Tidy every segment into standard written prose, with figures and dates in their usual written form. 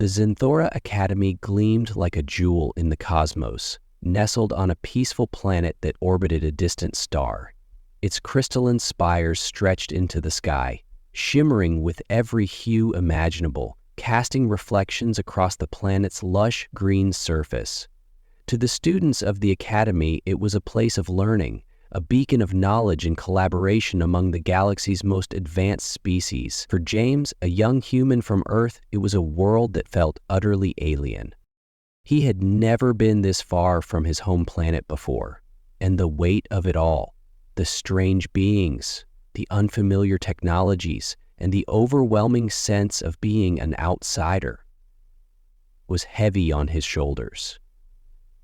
The Zenthora Academy gleamed like a jewel in the cosmos, nestled on a peaceful planet that orbited a distant star. Its crystalline spires stretched into the sky, shimmering with every hue imaginable, casting reflections across the planet's lush green surface. To the students of the Academy, it was a place of learning, a beacon of knowledge and collaboration among the galaxy's most advanced species. For James, a young human from Earth, it was a world that felt utterly alien. He had never been this far from his home planet before, and the weight of it all, the strange beings, the unfamiliar technologies, and the overwhelming sense of being an outsider, was heavy on his shoulders.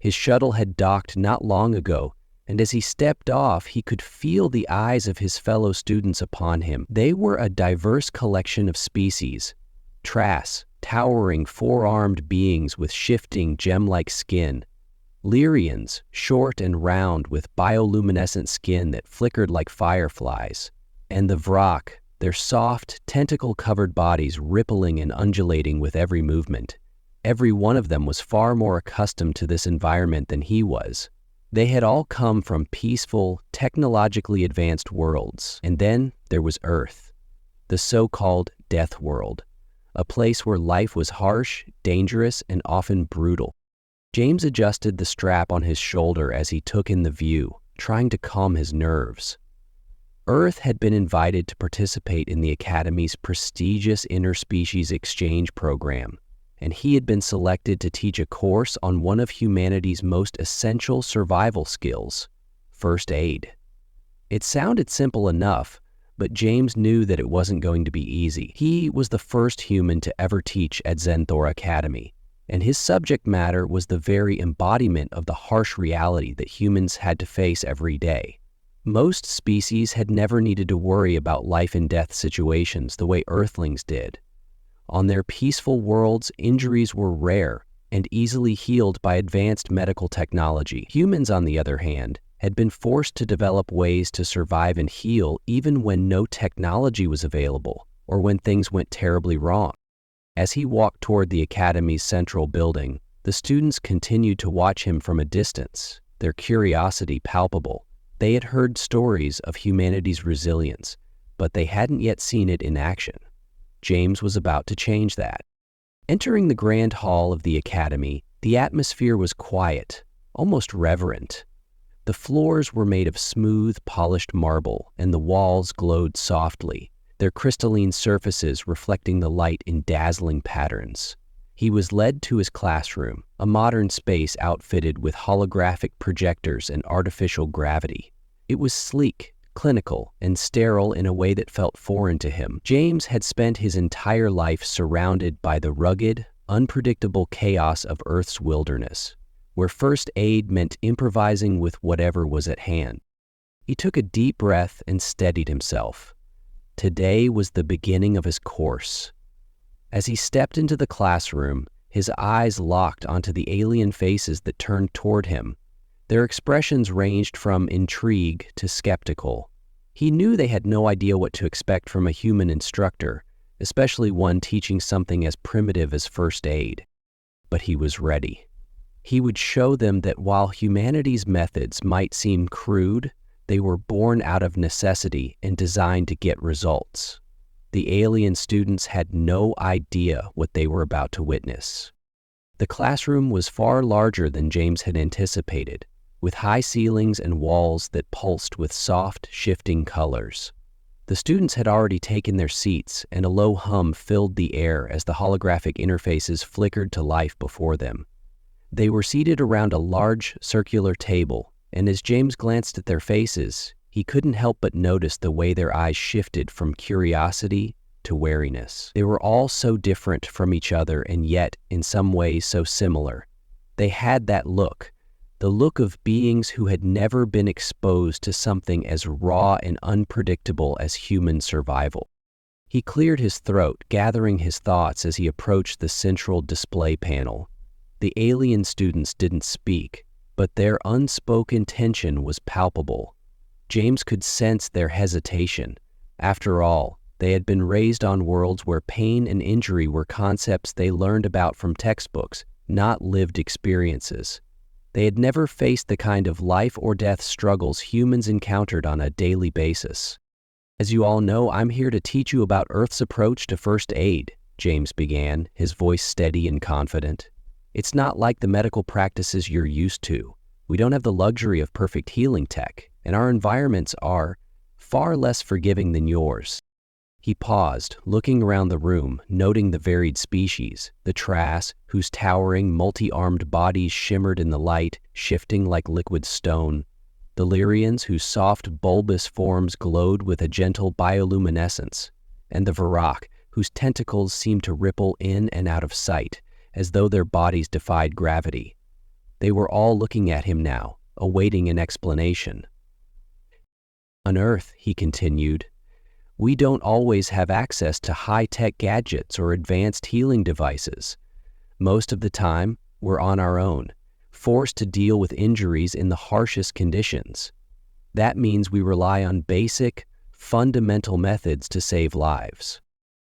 His shuttle had docked not long ago, and as he stepped off, he could feel the eyes of his fellow students upon him. They were a diverse collection of species: Trass, towering four-armed beings with shifting gem-like skin; Lyrians, short and round with bioluminescent skin that flickered like fireflies; and the Vrak, their soft, tentacle-covered bodies rippling and undulating with every movement. Every one of them was far more accustomed to this environment than he was. They had all come from peaceful, technologically advanced worlds. And then there was Earth, the so-called Deathworld, a place where life was harsh, dangerous, and often brutal. James adjusted the strap on his shoulder as he took in the view, trying to calm his nerves. Earth had been invited to participate in the Academy's prestigious interspecies exchange program, and he had been selected to teach a course on one of humanity's most essential survival skills: first aid. It sounded simple enough, but James knew that it wasn't going to be easy. He was the first human to ever teach at Zenthora Academy, and his subject matter was the very embodiment of the harsh reality that humans had to face every day. Most species had never needed to worry about life and death situations the way Earthlings did. On their peaceful worlds, injuries were rare and easily healed by advanced medical technology. Humans, on the other hand, had been forced to develop ways to survive and heal even when no technology was available or when things went terribly wrong. As he walked toward the Academy's central building, the students continued to watch him from a distance, their curiosity palpable. They had heard stories of humanity's resilience, but they hadn't yet seen it in action. James was about to change that. Entering the grand hall of the Academy, the atmosphere was quiet, almost reverent. The floors were made of smooth, polished marble, and the walls glowed softly, their crystalline surfaces reflecting the light in dazzling patterns. He was led to his classroom, a modern space outfitted with holographic projectors and artificial gravity. It was sleek, clinical, and sterile in a way that felt foreign to him. James had spent his entire life surrounded by the rugged, unpredictable chaos of Earth's wilderness, where first aid meant improvising with whatever was at hand. He took a deep breath and steadied himself. Today was the beginning of his course. As he stepped into the classroom, his eyes locked onto the alien faces that turned toward him. Their expressions ranged from intrigue to skeptical. He knew they had no idea what to expect from a human instructor, especially one teaching something as primitive as first aid. But he was ready. He would show them that while humanity's methods might seem crude, they were born out of necessity and designed to get results. The alien students had no idea what they were about to witness. The classroom was far larger than James had anticipated, with high ceilings and walls that pulsed with soft, shifting colors. The students had already taken their seats, and a low hum filled the air as the holographic interfaces flickered to life before them. They were seated around a large, circular table, and as James glanced at their faces, he couldn't help but notice the way their eyes shifted from curiosity to wariness. They were all so different from each other and yet, in some ways, so similar. They had that look, the look of beings who had never been exposed to something as raw and unpredictable as human survival. He cleared his throat, gathering his thoughts as he approached the central display panel. The alien students didn't speak, but their unspoken tension was palpable. James could sense their hesitation. After all, They had been raised on worlds where pain and injury were concepts they learned about from textbooks, not lived experiences. They had never faced the kind of life or death struggles humans encountered on a daily basis. "As you all know, I'm here to teach you about Earth's approach to first aid," James began, his voice steady and confident. "It's not like the medical practices you're used to. We don't have the luxury of perfect healing tech, and our environments are far less forgiving than yours." He paused, looking around the room, noting the varied species, the trass, whose towering, multi-armed bodies shimmered in the light, shifting like liquid stone, the Lyrians, whose soft, bulbous forms glowed with a gentle bioluminescence, and the Varrock, whose tentacles seemed to ripple in and out of sight, as though their bodies defied gravity. They were all looking at him now, awaiting an explanation. "On Earth," he continued, "we don't always have access to high-tech gadgets or advanced healing devices. Most of the time, we're on our own, forced to deal with injuries in the harshest conditions. That means we rely on basic, fundamental methods to save lives."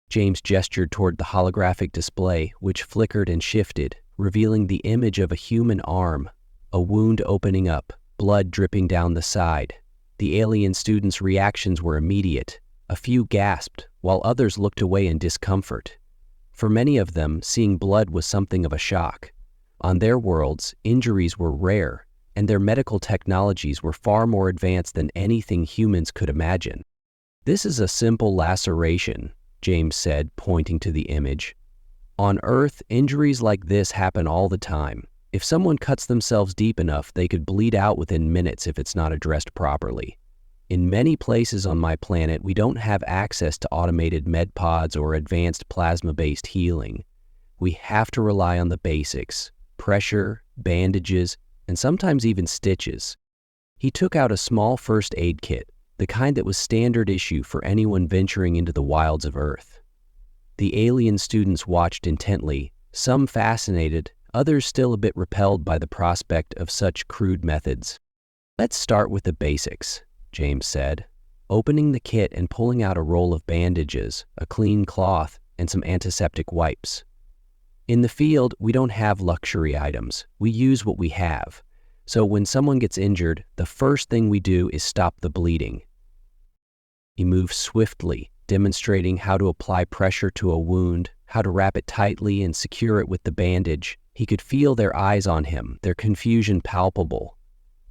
James gestured toward the holographic display, which flickered and shifted, revealing the image of a human arm, a wound opening up, blood dripping down the side. The alien students' reactions were immediate. A few gasped, while others looked away in discomfort. For many of them, seeing blood was something of a shock. On their worlds, injuries were rare, and their medical technologies were far more advanced than anything humans could imagine. "This is a simple laceration," James said, pointing to the image. "On Earth, injuries like this happen all the time. If someone cuts themselves deep enough, they could bleed out within minutes if it's not addressed properly. In many places on my planet, we don't have access to automated med pods or advanced plasma-based healing. We have to rely on the basics: pressure, bandages, and sometimes even stitches." He took out a small first aid kit, the kind that was standard issue for anyone venturing into the wilds of Earth. The alien students watched intently, some fascinated, others still a bit repelled by the prospect of such crude methods. "Let's start with the basics," James said, opening the kit and pulling out a roll of bandages, a clean cloth, and some antiseptic wipes. "In the field, we don't have luxury items. We use what we have. So when someone gets injured, the first thing we do is stop the bleeding." He moved swiftly, demonstrating how to apply pressure to a wound, how to wrap it tightly and secure it with the bandage. He could feel their eyes on him, their confusion palpable.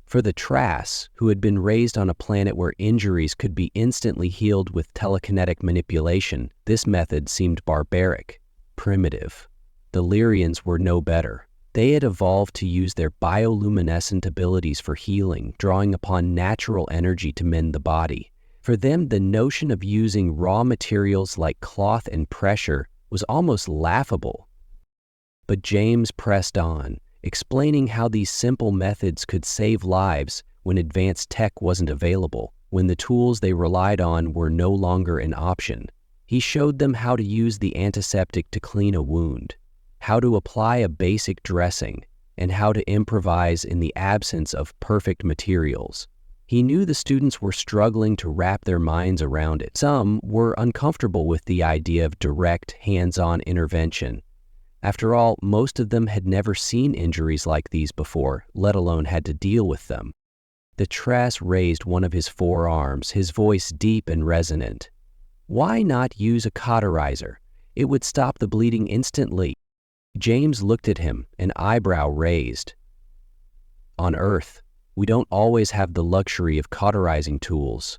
For the Trass, who had been raised on a planet where injuries could be instantly healed with telekinetic manipulation, this method seemed barbaric, primitive. The Lyrians were no better. They had evolved to use their bioluminescent abilities for healing, drawing upon natural energy to mend the body. For them, the notion of using raw materials like cloth and pressure was almost laughable. But James pressed on, explaining how these simple methods could save lives when advanced tech wasn't available, when the tools they relied on were no longer an option. He showed them how to use the antiseptic to clean a wound, how to apply a basic dressing, and how to improvise in the absence of perfect materials. He knew the students were struggling to wrap their minds around it. Some were uncomfortable with the idea of direct, hands-on intervention. After all, most of them had never seen injuries like these before, let alone had to deal with them. The Trass raised one of his forearms, his voice deep and resonant. "Why not use a cauterizer? It would stop the bleeding instantly." James looked at him, an eyebrow raised. "On Earth, we don't always have the luxury of cauterizing tools.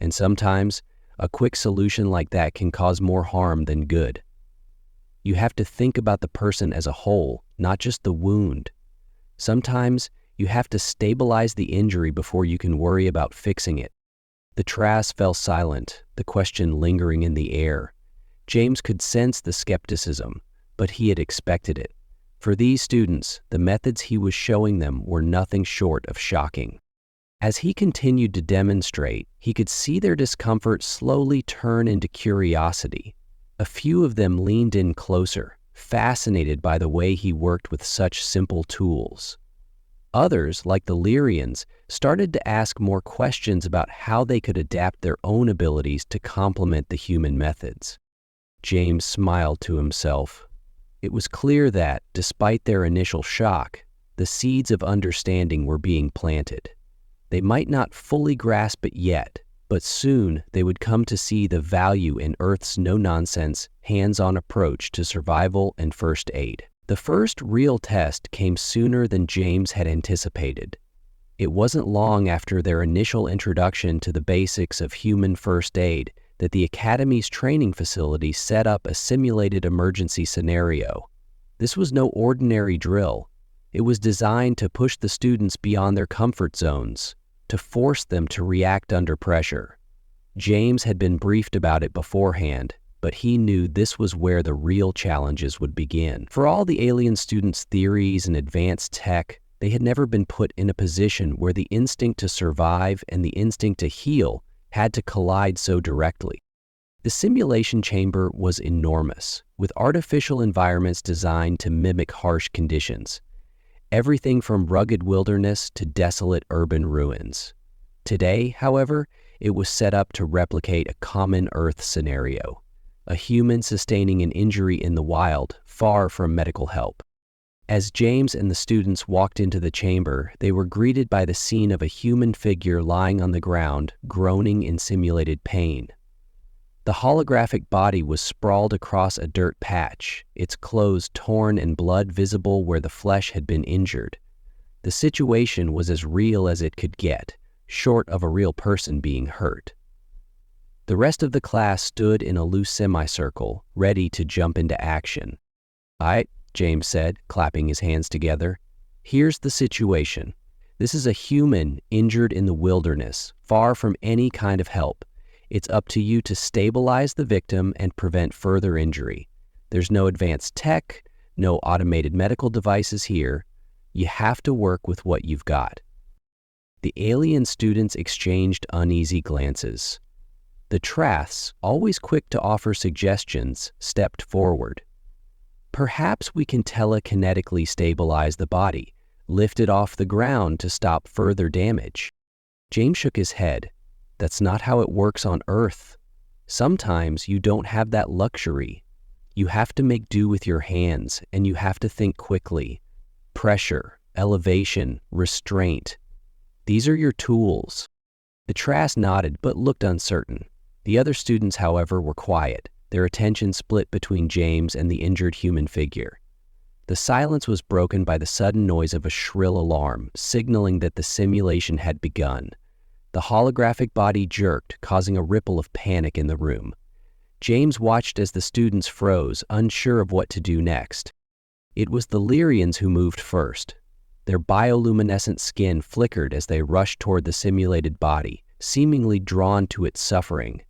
And sometimes, a quick solution like that can cause more harm than good. You have to think about the person as a whole, not just the wound. Sometimes, you have to stabilize the injury before you can worry about fixing it." The Trass fell silent, the question lingering in the air. James could sense the skepticism, but he had expected it. For these students, the methods he was showing them were nothing short of shocking. As he continued to demonstrate, he could see their discomfort slowly turn into curiosity. A few of them leaned in closer, fascinated by the way he worked with such simple tools. Others, like the Lyrians, started to ask more questions about how they could adapt their own abilities to complement the human methods. James smiled to himself. It was clear that, despite their initial shock, the seeds of understanding were being planted. They might not fully grasp it yet, but soon they would come to see the value in Earth's no-nonsense, hands-on approach to survival and first aid. The first real test came sooner than James had anticipated. It wasn't long after their initial introduction to the basics of human first aid that the Academy's training facility set up a simulated emergency scenario. This was no ordinary drill. It was designed to push the students beyond their comfort zones, to force them to react under pressure. James had been briefed about it beforehand, but he knew this was where the real challenges would begin. For all the alien students' theories and advanced tech, they had never been put in a position where the instinct to survive and the instinct to heal had to collide so directly. The simulation chamber was enormous, with artificial environments designed to mimic harsh conditions. Everything from rugged wilderness to desolate urban ruins. Today, however, it was set up to replicate a common Earth scenario, a human sustaining an injury in the wild, far from medical help. As James and the students walked into the chamber, they were greeted by the scene of a human figure lying on the ground, groaning in simulated pain. The holographic body was sprawled across a dirt patch, its clothes torn and blood visible where the flesh had been injured. The situation was as real as it could get, short of a real person being hurt. The rest of the class stood in a loose semicircle, ready to jump into action. "All right," James said, clapping his hands together. "Here's the situation. This is a human injured in the wilderness, far from any kind of help. It's up to you to stabilize the victim and prevent further injury. There's no advanced tech, no automated medical devices here. You have to work with what you've got." The alien students exchanged uneasy glances. The Traths, always quick to offer suggestions, stepped forward. "Perhaps we can telekinetically stabilize the body, lift it off the ground to stop further damage." James shook his head. "That's not how it works on Earth. Sometimes you don't have that luxury. You have to make do with your hands, and you have to think quickly. Pressure, elevation, restraint. These are your tools." The Traths nodded but looked uncertain. The other students, however, were quiet, their attention split between James and the injured human figure. The silence was broken by the sudden noise of a shrill alarm, signaling that the simulation had begun. The holographic body jerked, causing a ripple of panic in the room. James watched as the students froze, unsure of what to do next. It was the Lyrians who moved first. Their bioluminescent skin flickered as they rushed toward the simulated body, seemingly drawn to its suffering.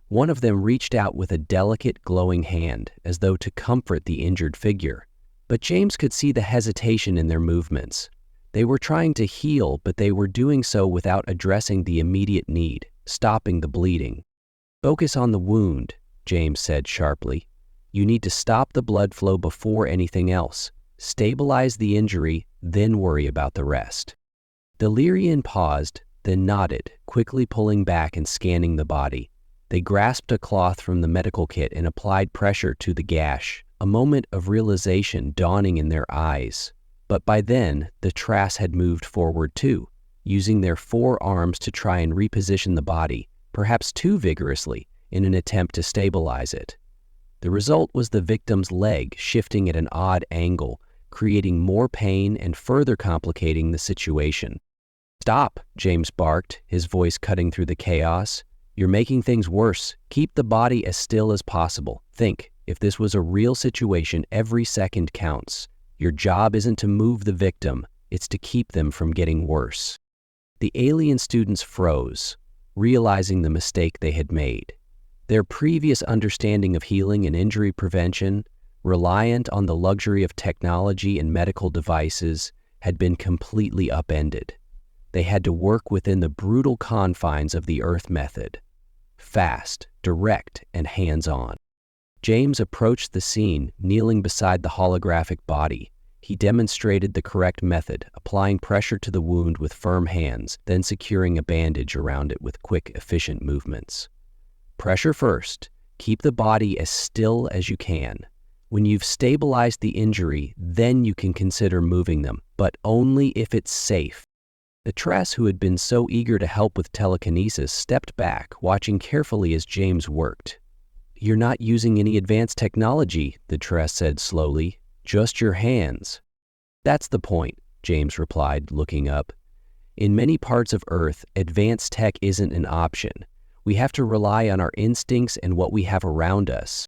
One of them reached out with a delicate, glowing hand, as though to comfort the injured figure. But James could see the hesitation in their movements. They were trying to heal, but they were doing so without addressing the immediate need, stopping the bleeding. "Focus on the wound," James said sharply. "You need to stop the blood flow before anything else. Stabilize the injury, then worry about the rest." The Lyrian paused, then nodded, quickly pulling back and scanning the body. They grasped a cloth from the medical kit and applied pressure to the gash, a moment of realization dawning in their eyes. But by then, the Traths had moved forward too, using their forearms to try and reposition the body, perhaps too vigorously, in an attempt to stabilize it. The result was the victim's leg shifting at an odd angle, creating more pain and further complicating the situation. "Stop," James barked, his voice cutting through the chaos. "You're making things worse. Keep the body as still as possible. Think, if this was a real situation, every second counts. Your job isn't to move the victim, it's to keep them from getting worse." The alien students froze, realizing the mistake they had made. Their previous understanding of healing and injury prevention, reliant on the luxury of technology and medical devices, had been completely upended. They had to work within the brutal confines of the Earth method. Fast, direct, and hands-on. James approached the scene, kneeling beside the holographic body. He He demonstrated the correct method, applying pressure to the wound with firm hands, then securing a bandage around it with quick, efficient movements. Pressure first. Keep the body as still as you can. When you've stabilized the injury, then you can consider moving them, but only if it's safe. The Tress, who had been so eager to help with telekinesis, stepped back, watching carefully as James worked. "You're not using any advanced technology," the Tress said slowly. "Just your hands." "That's the point," James replied, looking up. "In many parts of Earth, advanced tech isn't an option. We have to rely on our instincts and what we have around us."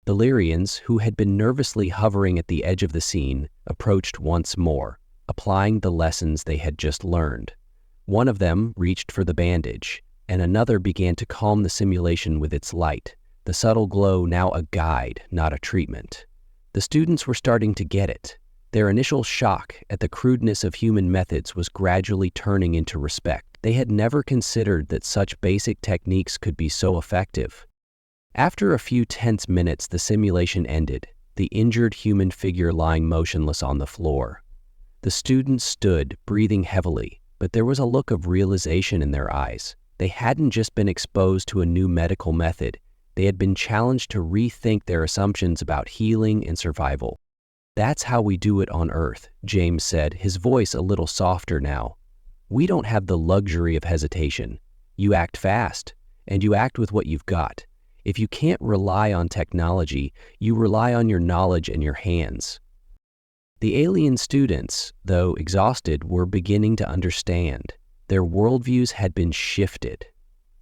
The Lyrians, who had been nervously hovering at the edge of the scene, approached once more, applying the lessons they had just learned. One of them reached for the bandage, and another began to calm the simulation with its light, the subtle glow now a guide, not a treatment. The students were starting to get it. Their initial shock at the crudeness of human methods was gradually turning into respect. They had never considered that such basic techniques could be so effective. After a few tense minutes, the simulation ended, the injured human figure lying motionless on the floor. The students stood, breathing heavily, but there was a look of realization in their eyes. They hadn't just been exposed to a new medical method. They had been challenged to rethink their assumptions about healing and survival. "That's how we do it on Earth," James said, his voice a little softer now. "We don't have the luxury of hesitation. You act fast, and you act with what you've got. If you can't rely on technology, you rely on your knowledge and your hands." The alien students, though exhausted, were beginning to understand. Their worldviews had been shifted.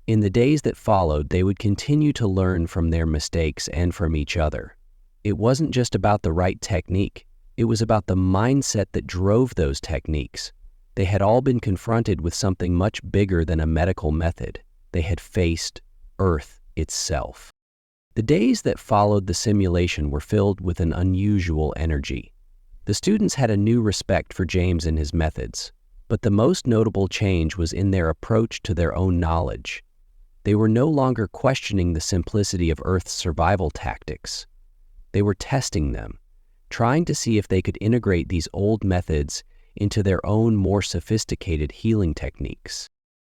In the days that followed, they would continue to learn from their mistakes and from each other. It wasn't just about the right technique. It was about the mindset that drove those techniques. They had all been confronted with something much bigger than a medical method. They had faced Earth itself. The days that followed the simulation were filled with an unusual energy. The students had a new respect for James and his methods, but the most notable change was in their approach to their own knowledge. They were no longer questioning the simplicity of Earth's survival tactics. They were testing them, trying to see if they could integrate these old methods into their own more sophisticated healing techniques.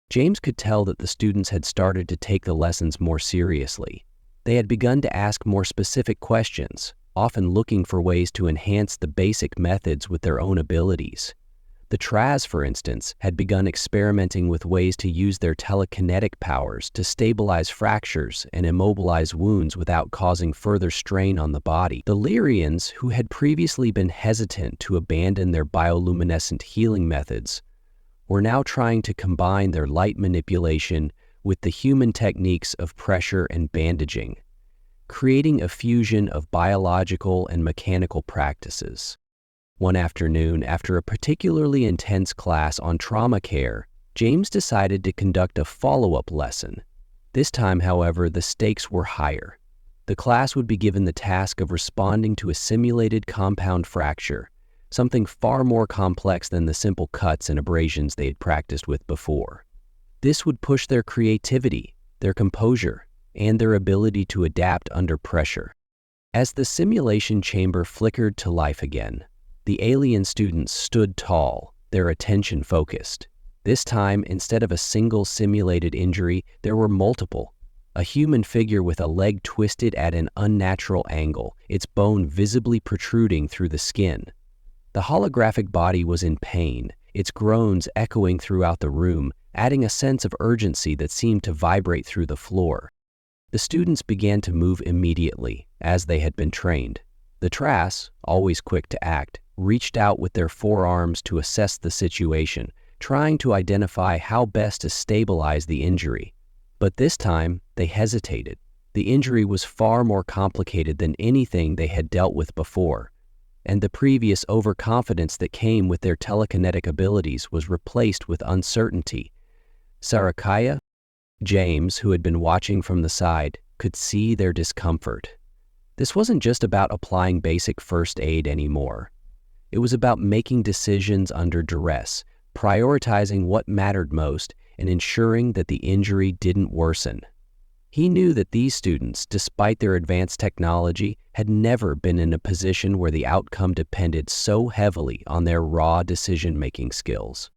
James could tell that the students had started to take the lessons more seriously. They had begun to ask more specific questions, often looking for ways to enhance the basic methods with their own abilities. The Traz, for instance, had begun experimenting with ways to use their telekinetic powers to stabilize fractures and immobilize wounds without causing further strain on the body. The Lyrians, who had previously been hesitant to abandon their bioluminescent healing methods, were now trying to combine their light manipulation with the human techniques of pressure and bandaging, creating a fusion of biological and mechanical practices. One afternoon, after a particularly intense class on trauma care, James decided to conduct a follow-up lesson. This time, however, the stakes were higher. The class would be given the task of responding to a simulated compound fracture, something far more complex than the simple cuts and abrasions they had practiced with before. This would push their creativity, their composure, and their ability to adapt under pressure. As the simulation chamber flickered to life again, the alien students stood tall, their attention focused. This time, instead of a single simulated injury, there were multiple. A human figure with a leg twisted at an unnatural angle, its bone visibly protruding through the skin. The holographic body was in pain, its groans echoing throughout the room, adding a sense of urgency that seemed to vibrate through the floor. The students began to move immediately, as they had been trained. The Trass, always quick to act, reached out with their forearms to assess the situation, trying to identify how best to stabilize the injury. But this time, they hesitated. The injury was far more complicated than anything they had dealt with before, and the previous overconfidence that came with their telekinetic abilities was replaced with uncertainty. Sarakaya, James, who had been watching from the side, could see their discomfort. This wasn't just about applying basic first aid anymore. It was about making decisions under duress, prioritizing what mattered most, and ensuring that the injury didn't worsen. He knew that these students, despite their advanced technology, had never been in a position where the outcome depended so heavily on their raw decision-making skills.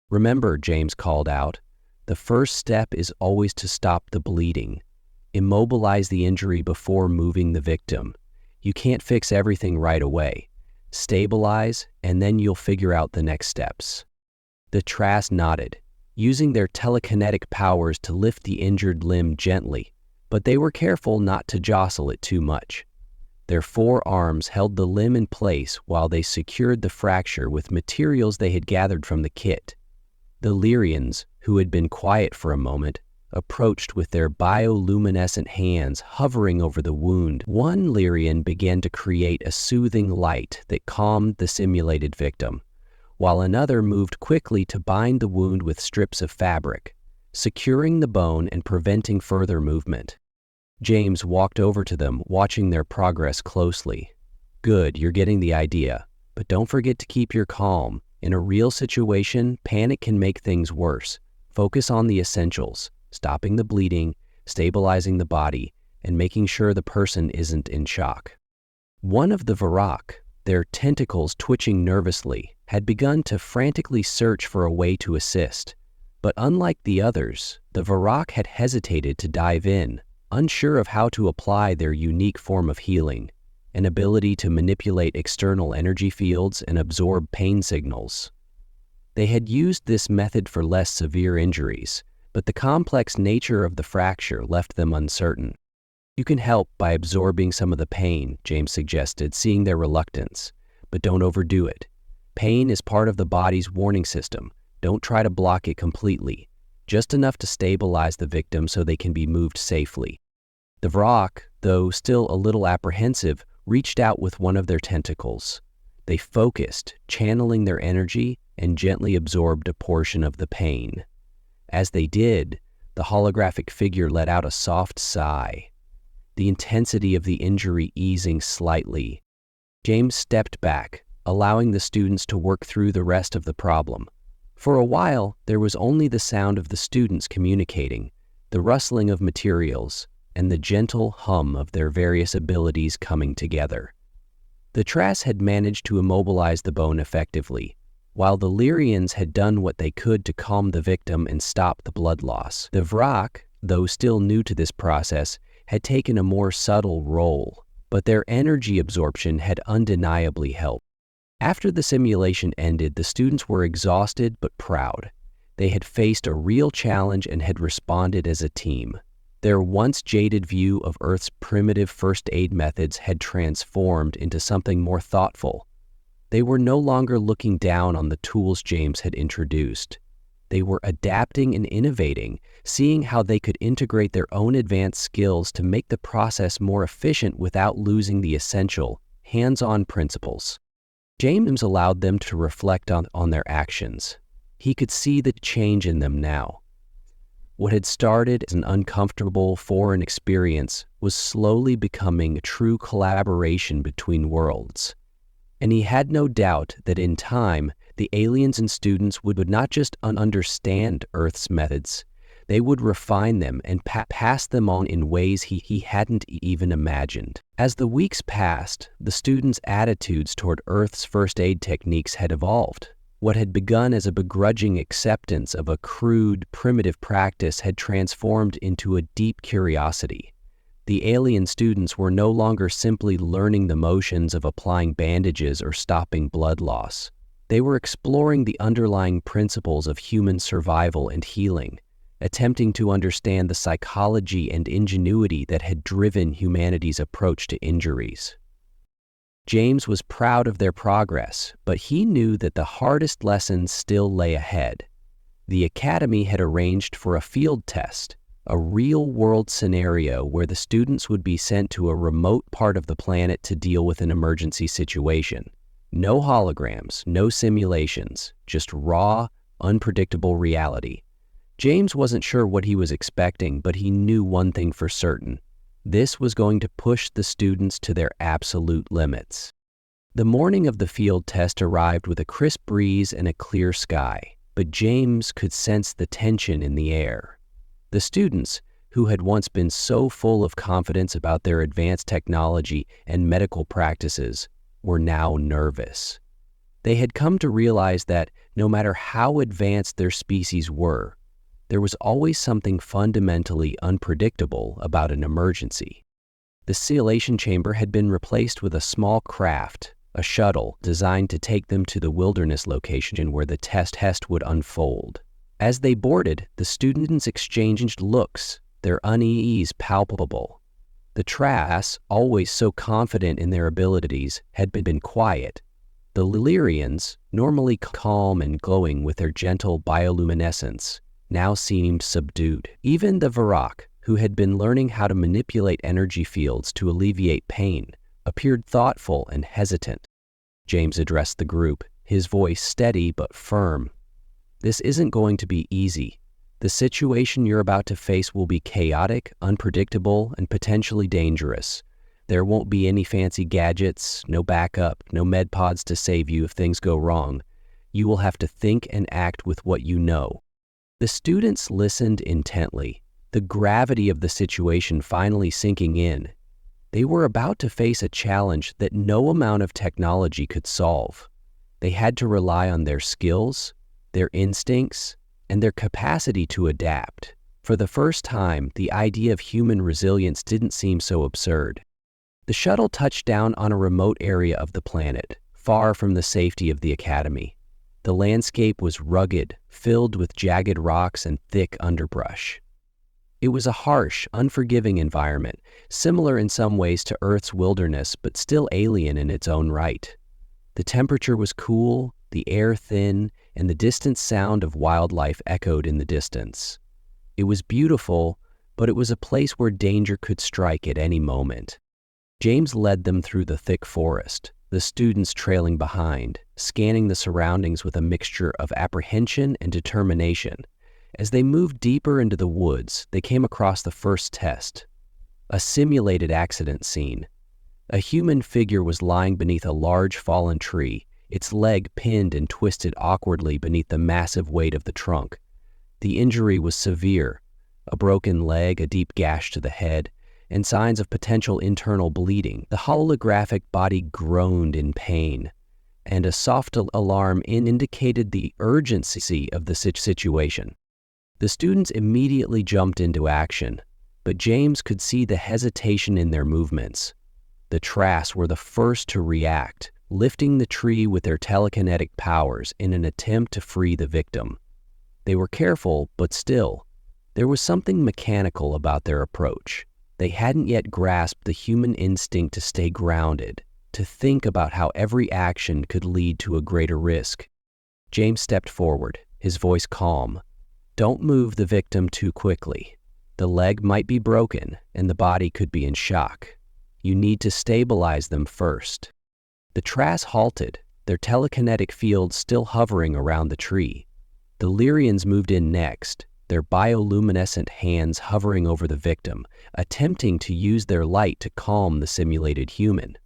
"Remember," James called out, "the first step is always to stop the bleeding. Immobilize the injury before moving the victim. You can't fix everything right away. Stabilize, and then you'll figure out the next steps." The Trass nodded, using their telekinetic powers to lift the injured limb gently, but they were careful not to jostle it too much. Their forearms held the limb in place while they secured the fracture with materials they had gathered from the kit. The Lyrians, who had been quiet for a moment, approached with their bioluminescent hands hovering over the wound. One Lyrian began to create a soothing light that calmed the simulated victim, while another moved quickly to bind the wound with strips of fabric, securing the bone and preventing further movement. James walked over to them, watching their progress closely. "Good, you're getting the idea, but don't forget to keep your calm. In a real situation, panic can make things worse. Focus on the essentials, stopping the bleeding, stabilizing the body, and making sure the person isn't in shock." One of the Varrock, their tentacles twitching nervously, had begun to frantically search for a way to assist. But unlike the others, the Varrock had hesitated to dive in, unsure of how to apply their unique form of healing, an ability to manipulate external energy fields and absorb pain signals. They had used this method for less severe injuries, but the complex nature of the fracture left them uncertain. "You can help by absorbing some of the pain," James suggested, seeing their reluctance, "but don't overdo it. Pain is part of the body's warning system. Don't try to block it completely, just enough to stabilize the victim so they can be moved safely." The Varrock, though still a little apprehensive, reached out with one of their tentacles. They focused, channeling their energy, and gently absorbed a portion of the pain. As they did, the holographic figure let out a soft sigh, the intensity of the injury easing slightly. James stepped back, allowing the students to work through the rest of the problem. For a while, there was only the sound of the students communicating, the rustling of materials, and the gentle hum of their various abilities coming together. The Trass had managed to immobilize the bone effectively, while the Lyrians had done what they could to calm the victim and stop the blood loss. The Varrock, though still new to this process, had taken a more subtle role, but their energy absorption had undeniably helped. After the simulation ended, the students were exhausted but proud. They had faced a real challenge and had responded as a team. Their once jaded view of Earth's primitive first aid methods had transformed into something more thoughtful. They were no longer looking down on the tools James had introduced. They were adapting and innovating, seeing how they could integrate their own advanced skills to make the process more efficient without losing the essential, hands-on principles. James allowed them to reflect on their actions. He could see the change in them now. What had started as an uncomfortable foreign experience was slowly becoming a true collaboration between worlds. And he had no doubt that in time, the aliens and students would not just understand Earth's methods, they would refine them and pass them on in ways he hadn't even imagined. As the weeks passed, the students' attitudes toward Earth's first aid techniques had evolved. What had begun as a begrudging acceptance of a crude, primitive practice had transformed into a deep curiosity. The alien students were no longer simply learning the motions of applying bandages or stopping blood loss. They were exploring the underlying principles of human survival and healing, attempting to understand the psychology and ingenuity that had driven humanity's approach to injuries. James was proud of their progress, but he knew that the hardest lessons still lay ahead. The Academy had arranged for a field test, a real-world scenario where the students would be sent to a remote part of the planet to deal with an emergency situation. No holograms, no simulations, just raw, unpredictable reality. James wasn't sure what he was expecting, but he knew one thing for certain. This was going to push the students to their absolute limits. The morning of the field test arrived with a crisp breeze and a clear sky, but James could sense the tension in the air. The students, who had once been so full of confidence about their advanced technology and medical practices, were now nervous. They had come to realize that no matter how advanced their species were, there was always something fundamentally unpredictable about an emergency. The simulation chamber had been replaced with a small craft, a shuttle designed to take them to the wilderness location where the test would unfold. As they boarded, the students exchanged looks, their unease palpable. The Trass, always so confident in their abilities, had been quiet. The Lillirians, normally calm and glowing with their gentle bioluminescence, now seemed subdued. Even the Varrock, who had been learning how to manipulate energy fields to alleviate pain, appeared thoughtful and hesitant. James addressed the group, his voice steady but firm. "This isn't going to be easy. The situation you're about to face will be chaotic, unpredictable, and potentially dangerous. There won't be any fancy gadgets, no backup, no med pods to save you if things go wrong. You will have to think and act with what you know." The students listened intently, the gravity of the situation finally sinking in. They were about to face a challenge that no amount of technology could solve. They had to rely on their skills, their instincts, and their capacity to adapt. For the first time, the idea of human resilience didn't seem so absurd. The shuttle touched down on a remote area of the planet, far from the safety of the academy. The landscape was rugged, filled with jagged rocks and thick underbrush. It was a harsh, unforgiving environment, similar in some ways to Earth's wilderness, but still alien in its own right. The temperature was cool, the air thin, and the distant sound of wildlife echoed in the distance. It was beautiful, but it was a place where danger could strike at any moment. James led them through the thick forest, the students trailing behind, scanning the surroundings with a mixture of apprehension and determination. As they moved deeper into the woods, they came across the first test, a simulated accident scene. A human figure was lying beneath a large fallen tree, its leg pinned and twisted awkwardly beneath the massive weight of the trunk. The injury was severe, a broken leg, a deep gash to the head, and signs of potential internal bleeding. The holographic body groaned in pain, and a soft alarm indicated the urgency of the situation. The students immediately jumped into action, but James could see the hesitation in their movements. The Trass were the first to react, lifting the tree with their telekinetic powers in an attempt to free the victim. They were careful, but still, there was something mechanical about their approach. They hadn't yet grasped the human instinct to stay grounded, to think about how every action could lead to a greater risk. James stepped forward, his voice calm. "Don't move the victim too quickly. The leg might be broken, and the body could be in shock. You need to stabilize them first." The Trass halted, their telekinetic field still hovering around the tree. The Lyrians moved in next, their bioluminescent hands hovering over the victim, attempting to use their light to calm the simulated human.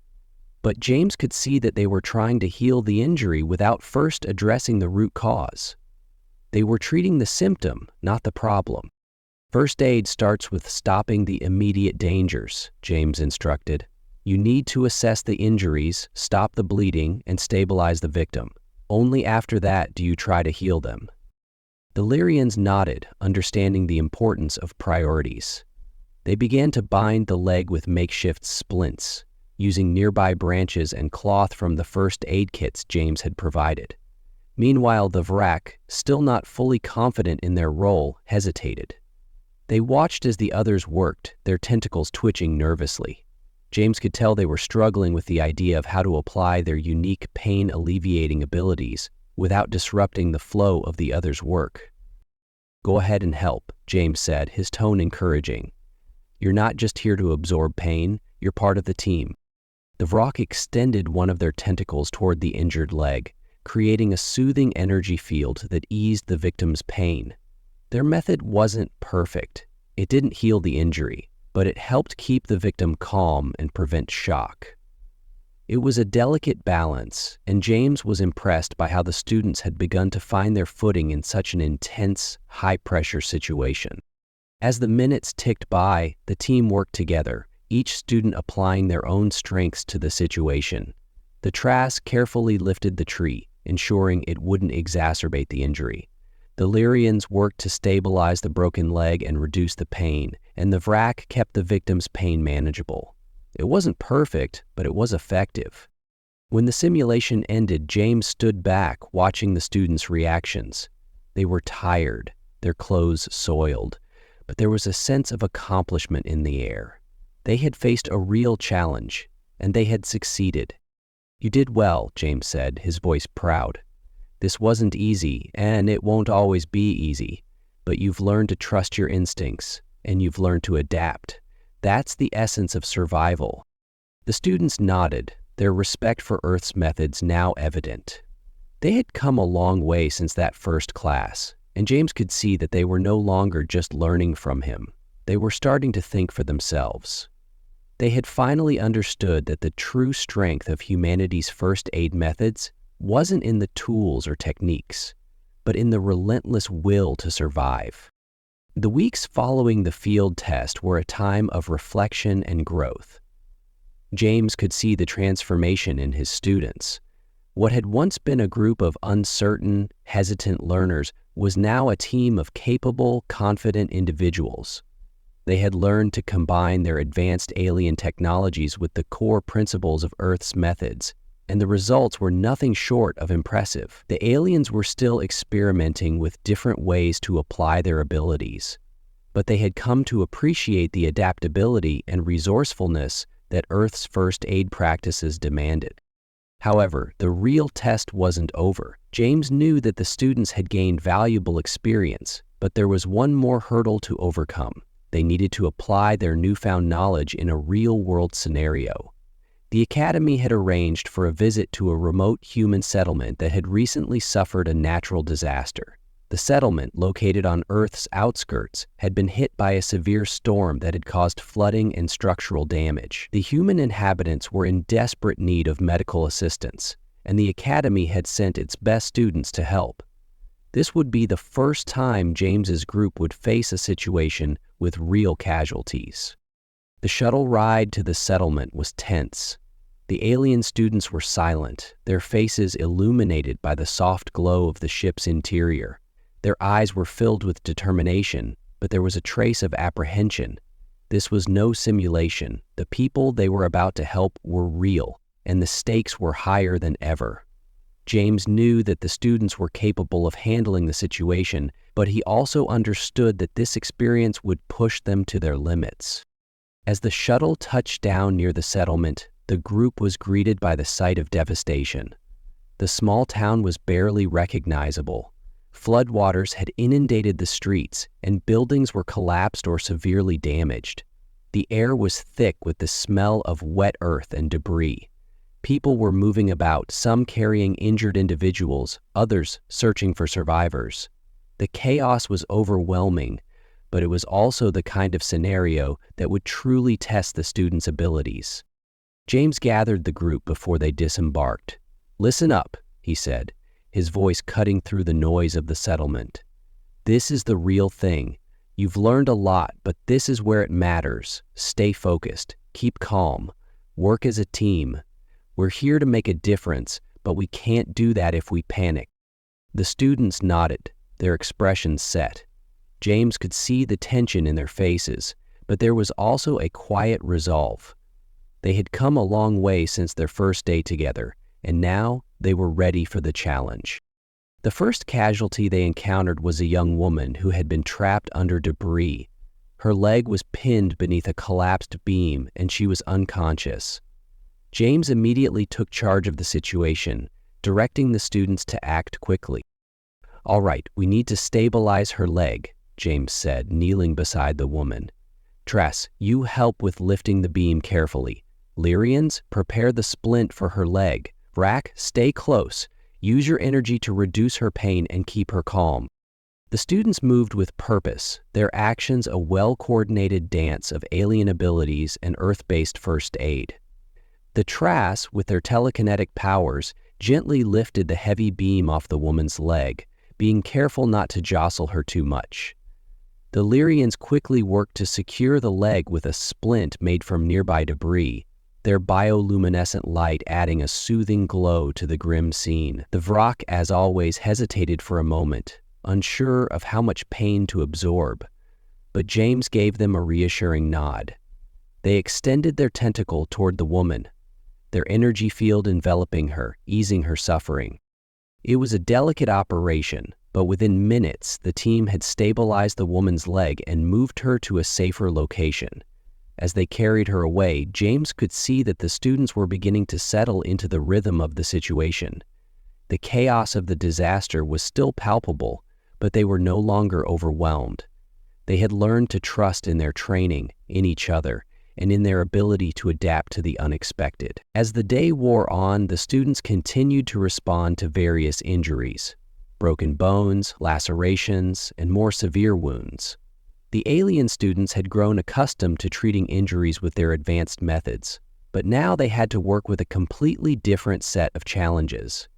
But James could see that they were trying to heal the injury without first addressing the root cause. They were treating the symptom, not the problem. "First aid starts with stopping the immediate dangers," James instructed. "You need to assess the injuries, stop the bleeding, and stabilize the victim. Only after that do you try to heal them." The Lyrians nodded, understanding the importance of priorities. They began to bind the leg with makeshift splints, using nearby branches and cloth from the first aid kits James had provided. Meanwhile, the Vrak, still not fully confident in their role, hesitated. They watched as the others worked, their tentacles twitching nervously. James could tell they were struggling with the idea of how to apply their unique pain-alleviating abilities without disrupting the flow of the others' work. "Go ahead and help," James said, his tone encouraging. "You're not just here to absorb pain, you're part of the team." The Vrak extended one of their tentacles toward the injured leg, creating a soothing energy field that eased the victim's pain. Their method wasn't perfect. It didn't heal the injury, but it helped keep the victim calm and prevent shock. It was a delicate balance, and James was impressed by how the students had begun to find their footing in such an intense, high-pressure situation. As the minutes ticked by, the team worked together, each student applying their own strengths to the situation. The Trass carefully lifted the tree, ensuring it wouldn't exacerbate the injury. The Lyrians worked to stabilize the broken leg and reduce the pain, and the Vrak kept the victim's pain manageable. It wasn't perfect, but it was effective. When the simulation ended, James stood back, watching the students' reactions. They were tired, their clothes soiled, but there was a sense of accomplishment in the air. They had faced a real challenge, and they had succeeded. "You did well," James said, his voice proud. "This wasn't easy, and it won't always be easy, but you've learned to trust your instincts, and you've learned to adapt. That's the essence of survival." The students nodded, their respect for Earth's methods now evident. They had come a long way since that first class, and James could see that they were no longer just learning from him. They were starting to think for themselves. They had finally understood that the true strength of humanity's first aid methods wasn't in the tools or techniques, but in the relentless will to survive. The weeks following the field test were a time of reflection and growth. James could see the transformation in his students. What had once been a group of uncertain, hesitant learners was now a team of capable, confident individuals. They had learned to combine their advanced alien technologies with the core principles of Earth's methods, and the results were nothing short of impressive. The aliens were still experimenting with different ways to apply their abilities, but they had come to appreciate the adaptability and resourcefulness that Earth's first aid practices demanded. However, the real test wasn't over. James knew that the students had gained valuable experience, but there was one more hurdle to overcome. They needed to apply their newfound knowledge in a real-world scenario. The Academy had arranged for a visit to a remote human settlement that had recently suffered a natural disaster. The settlement, located on Earth's outskirts, had been hit by a severe storm that had caused flooding and structural damage. The human inhabitants were in desperate need of medical assistance, and the Academy had sent its best students to help. This would be the first time James's group would face a situation with real casualties. The shuttle ride to the settlement was tense. The alien students were silent, their faces illuminated by the soft glow of the ship's interior. Their eyes were filled with determination, but there was a trace of apprehension. This was no simulation. The people they were about to help were real, and the stakes were higher than ever. James knew that the students were capable of handling the situation, but he also understood that this experience would push them to their limits. As the shuttle touched down near the settlement, the group was greeted by the sight of devastation. The small town was barely recognizable. Floodwaters had inundated the streets, and buildings were collapsed or severely damaged. The air was thick with the smell of wet earth and debris. People were moving about, some carrying injured individuals, others searching for survivors. The chaos was overwhelming, but it was also the kind of scenario that would truly test the students' abilities. James gathered the group before they disembarked. "Listen up," he said, his voice cutting through the noise of the settlement. "This is the real thing. You've learned a lot, but this is where it matters. Stay focused, keep calm, work as a team. We're here to make a difference, but we can't do that if we panic." The students nodded, their expressions set. James could see the tension in their faces, but there was also a quiet resolve. They had come a long way since their first day together, and now they were ready for the challenge. The first casualty they encountered was a young woman who had been trapped under debris. Her leg was pinned beneath a collapsed beam, and she was unconscious. James immediately took charge of the situation, directing the students to act quickly. "All right, we need to stabilize her leg," James said, kneeling beside the woman. "Tress, you help with lifting the beam carefully. Lyrians, prepare the splint for her leg. Vrak, stay close. Use your energy to reduce her pain and keep her calm." The students moved with purpose, their actions a well-coordinated dance of alien abilities and Earth-based first aid. The Trass, with their telekinetic powers, gently lifted the heavy beam off the woman's leg, being careful not to jostle her too much. The Lyrians quickly worked to secure the leg with a splint made from nearby debris, their bioluminescent light adding a soothing glow to the grim scene. The Vrak, as always, hesitated for a moment, unsure of how much pain to absorb, but James gave them a reassuring nod. They extended their tentacle toward the woman, their energy field enveloping her, easing her suffering. It was a delicate operation, but within minutes, the team had stabilized the woman's leg and moved her to a safer location. As they carried her away, James could see that the students were beginning to settle into the rhythm of the situation. The chaos of the disaster was still palpable, but they were no longer overwhelmed. They had learned to trust in their training, in each other, and in their ability to adapt to the unexpected. As the day wore on, the students continued to respond to various injuries: broken bones, lacerations, and more severe wounds. The alien students had grown accustomed to treating injuries with their advanced methods, but now they had to work with a completely different set of challenges.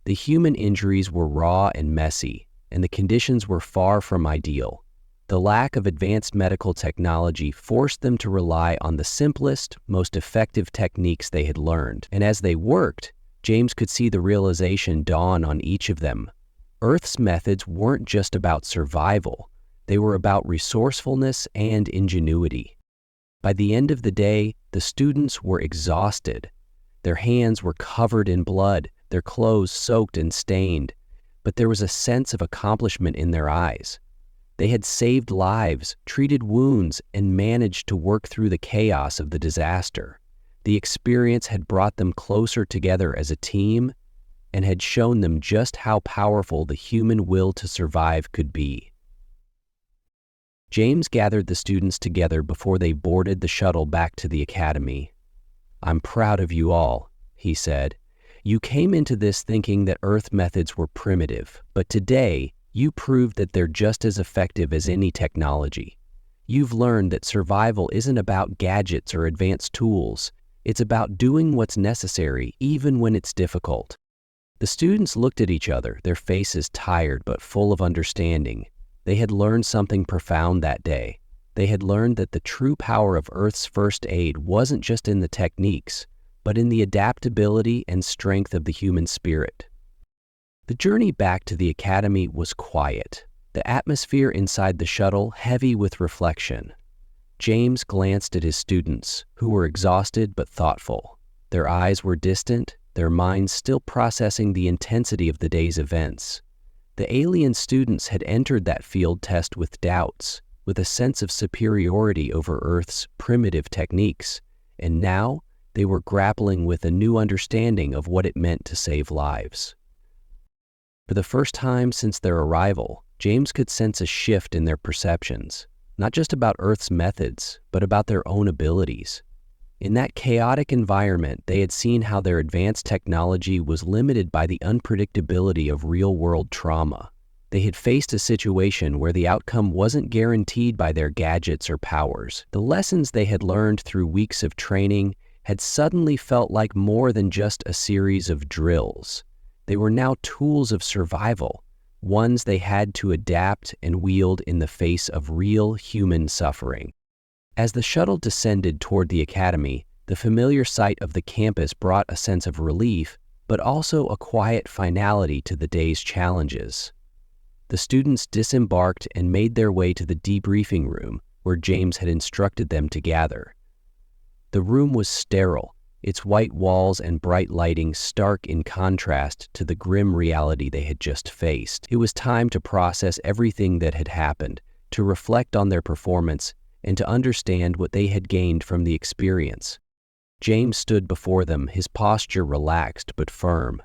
The human injuries were raw and messy, and the conditions were far from ideal. The lack of advanced medical technology forced them to rely on the simplest, most effective techniques they had learned, and as they worked, James could see the realization dawn on each of them. Earth's methods weren't just about survival, they were about resourcefulness and ingenuity. By the end of the day, the students were exhausted. Their hands were covered in blood, their clothes soaked and stained, but there was a sense of accomplishment in their eyes. They had saved lives, treated wounds, and managed to work through the chaos of the disaster. The experience had brought them closer together as a team and had shown them just how powerful the human will to survive could be. James gathered the students together before they boarded the shuttle back to the academy. "I'm proud of you all," he said. "You came into this thinking that Earth methods were primitive, but today, you proved that they're just as effective as any technology. You've learned that survival isn't about gadgets or advanced tools. It's about doing what's necessary, even when it's difficult." The students looked at each other, their faces tired but full of understanding. They had learned something profound that day. They had learned that the true power of Earth's first aid wasn't just in the techniques, but in the adaptability and strength of the human spirit. The journey back to the academy was quiet, the atmosphere inside the shuttle heavy with reflection. James glanced at his students, who were exhausted but thoughtful. Their eyes were distant, their minds still processing the intensity of the day's events. The alien students had entered that field test with doubts, with a sense of superiority over Earth's primitive techniques, and now they were grappling with a new understanding of what it meant to save lives. For the first time since their arrival, James could sense a shift in their perceptions, not just about Earth's methods, but about their own abilities. In that chaotic environment, they had seen how their advanced technology was limited by the unpredictability of real-world trauma. They had faced a situation where the outcome wasn't guaranteed by their gadgets or powers. The lessons they had learned through weeks of training had suddenly felt like more than just a series of drills. They were now tools of survival, ones they had to adapt and wield in the face of real human suffering. As the shuttle descended toward the academy, the familiar sight of the campus brought a sense of relief, but also a quiet finality to the day's challenges. The students disembarked and made their way to the debriefing room, where James had instructed them to gather. The room was sterile, its white walls and bright lighting stark in contrast to the grim reality they had just faced. It was time to process everything that had happened, to reflect on their performance, and to understand what they had gained from the experience. James stood before them, his posture relaxed but firm.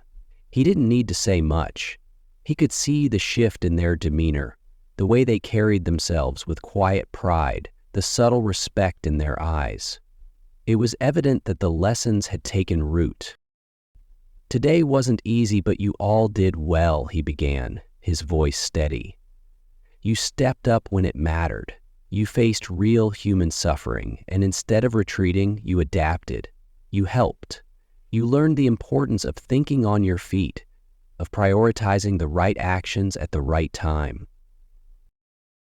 He didn't need to say much. He could see the shift in their demeanor, the way they carried themselves with quiet pride, the subtle respect in their eyes. It was evident that the lessons had taken root. "Today wasn't easy, but you all did well," he began, his voice steady. "You stepped up when it mattered. You faced real human suffering, and instead of retreating, you adapted. You helped. You learned the importance of thinking on your feet, of prioritizing the right actions at the right time."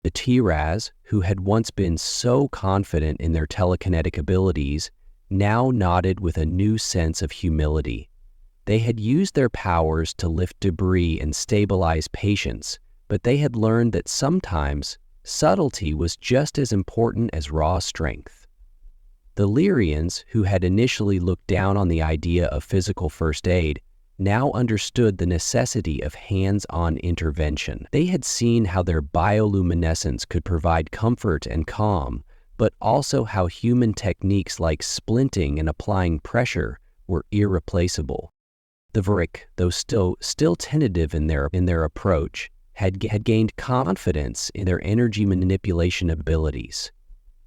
The Tiraz, who had once been so confident in their telekinetic abilities, now nodded with a new sense of humility. They had used their powers to lift debris and stabilize patients, but they had learned that sometimes subtlety was just as important as raw strength. The Lyrians, who had initially looked down on the idea of physical first aid, now understood the necessity of hands-on intervention. They had seen how their bioluminescence could provide comfort and calm, but also how human techniques like splinting and applying pressure were irreplaceable. The Varik, though still tentative in their approach, had gained confidence in their energy manipulation abilities.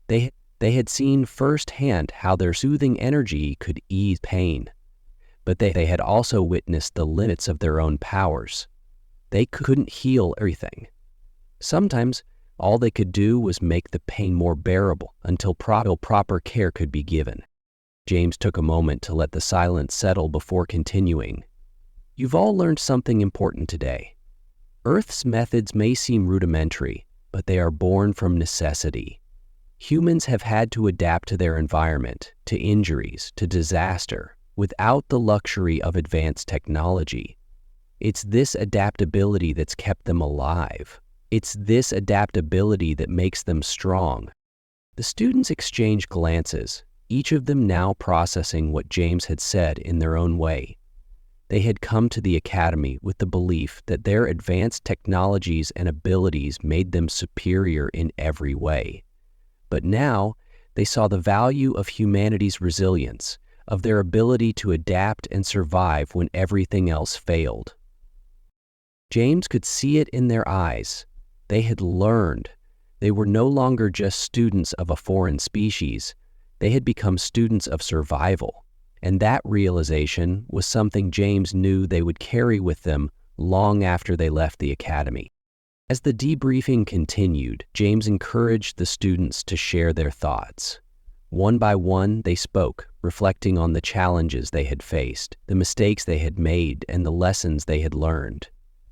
They had seen firsthand how their soothing energy could ease pain. But they had also witnessed the limits of their own powers. They couldn't heal everything. Sometimes, all they could do was make the pain more bearable until proper care could be given. James took a moment to let the silence settle before continuing. You've all learned something important today. Earth's methods may seem rudimentary, but they are born from necessity. Humans have had to adapt to their environment, to injuries, to disaster, without the luxury of advanced technology. It's this adaptability that's kept them alive. It's this adaptability that makes them strong. The students exchanged glances, each of them now processing what James had said in their own way. They had come to the academy with the belief that their advanced technologies and abilities made them superior in every way. But now, they saw the value of humanity's resilience, of their ability to adapt and survive when everything else failed. James could see it in their eyes. They had learned. They were no longer just students of a foreign species. They had become students of survival. And that realization was something James knew they would carry with them long after they left the academy. As the debriefing continued, James encouraged the students to share their thoughts. One by one, they spoke, reflecting on the challenges they had faced, the mistakes they had made, and the lessons they had learned.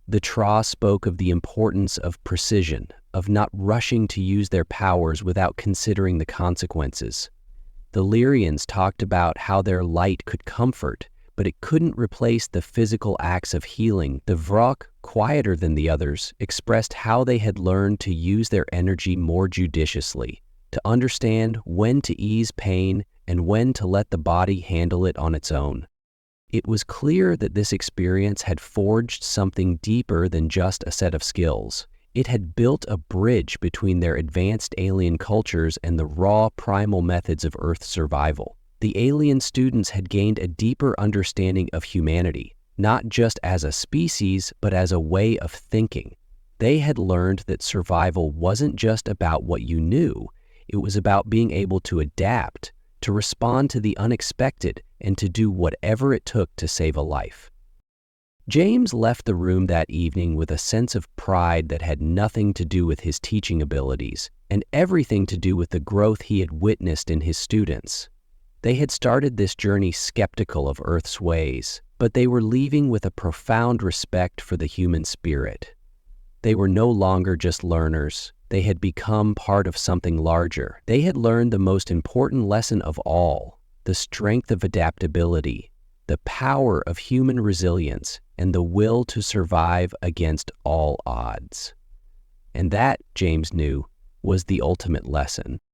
The Tra spoke of the importance of precision, of not rushing to use their powers without considering the consequences. The Lyrians talked about how their light could comfort, but it couldn't replace the physical acts of healing. The Vrok, quieter than the others, expressed how they had learned to use their energy more judiciously, to understand when to ease pain and when to let the body handle it on its own. It was clear that this experience had forged something deeper than just a set of skills. It had built a bridge between their advanced alien cultures and the raw primal methods of Earth survival. The alien students had gained a deeper understanding of humanity, not just as a species, but as a way of thinking. They had learned that survival wasn't just about what you knew. It was about being able to adapt, to respond to the unexpected, and to do whatever it took to save a life. James left the room that evening with a sense of pride that had nothing to do with his teaching abilities and everything to do with the growth he had witnessed in his students. They had started this journey skeptical of Earth's ways, but they were leaving with a profound respect for the human spirit. They were no longer just learners. They had become part of something larger. They had learned the most important lesson of all, the strength of adaptability, the power of human resilience, and the will to survive against all odds. And that, James knew, was the ultimate lesson.